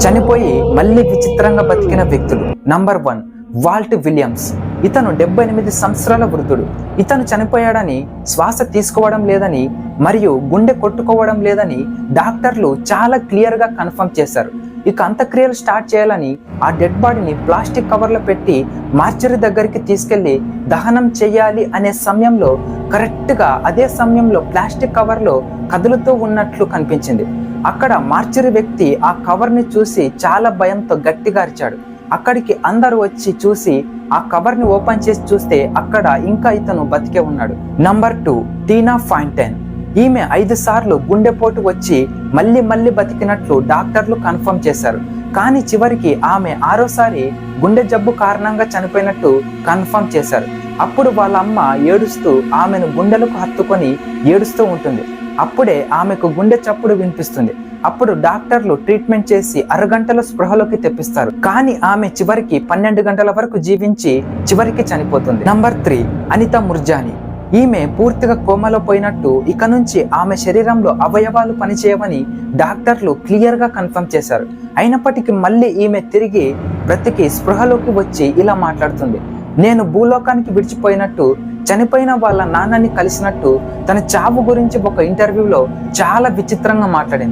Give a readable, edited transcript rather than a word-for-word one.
చనిపోయి మళ్ళీ విచిత్రంగా బతికిన వ్యక్తులు. Number 1 Walt Williams. ఇతను 78 సంవత్సరాల వృద్ధుడు. ఇతను చనిపోయాడని, శ్వాస తీసుకోవడం లేదని మరియు గుండె కొట్టుకోవడం లేదని డాక్టర్లు చాలా క్లియర్గా కన్ఫర్మ్ చేశారు. ఇక అంత్యక్రియలు స్టార్ట్ చేయాలని ఆ డెడ్ బాడీని ప్లాస్టిక్ కవర్లో పెట్టి మార్చరీ దగ్గరికి తీసుకెళ్లి దహనం చేయాలి అనే సమయంలో కరెక్ట్గా అదే సమయంలో ప్లాస్టిక్ కవర్లో కదులుతూ ఉన్నట్లు కనిపించింది. అక్కడ మార్చరీ వ్యక్తి ఆ కవర్ని చూసి చాలా భయంతో గట్టిగా అరిచాడు. అక్కడికి అందరూ వచ్చి చూసి ఆ కవర్ని ఓపెన్ చేసి చూస్తే అక్కడ ఇంకా ఇతను బతికే ఉన్నాడు. నంబర్ 2 టీనా ఫాంటైన్. ఈమె 5 సార్లు గుండెపోటు వచ్చి మళ్ళీ బతికినట్లు డాక్టర్లు కన్ఫర్మ్ చేశారు. కానీ చివరికి ఆమె 6వసారి గుండె జబ్బు కారణంగా చనిపోయినట్టు కన్ఫర్మ్ చేశారు. అప్పుడు వాళ్ళ అమ్మ ఏడుస్తూ ఆమెను గుండెలకు హత్తుకొని ఏడుస్తూ ఉంటుంది. అప్పుడే ఆమెకు గుండె చప్పుడు వినిపిస్తుంది. అప్పుడు డాక్టర్లు ట్రీట్మెంట్ చేసి అరగంటలో స్పృహలోకి తెప్పిస్తారు. కానీ ఆమె చివరికి 12 గంటల వరకు జీవించి చివరికి చనిపోతుంది. నంబర్ 3 అనితా ముర్జానీ. ఈమె పూర్తిగా కోమలో పోయినట్టు, ఇక నుంచి ఆమె శరీరంలో అవయవాలు పనిచేయవని డాక్టర్లు క్లియర్గా కన్ఫర్మ్ చేశారు. అయినప్పటికీ మళ్ళీ ఈమె తిరిగి బ్రతికి స్పృహలోకి వచ్చి ఇలా మాట్లాడుతుంది. నేను భూలోకానికి విడిచిపోయినట్టు, చనిపోయిన వాళ్ళ నాన్నని కలిసినట్టు తన చావు గురించి ఒక ఇంటర్వ్యూలో చాలా విచిత్రంగా మాట్లాడింది.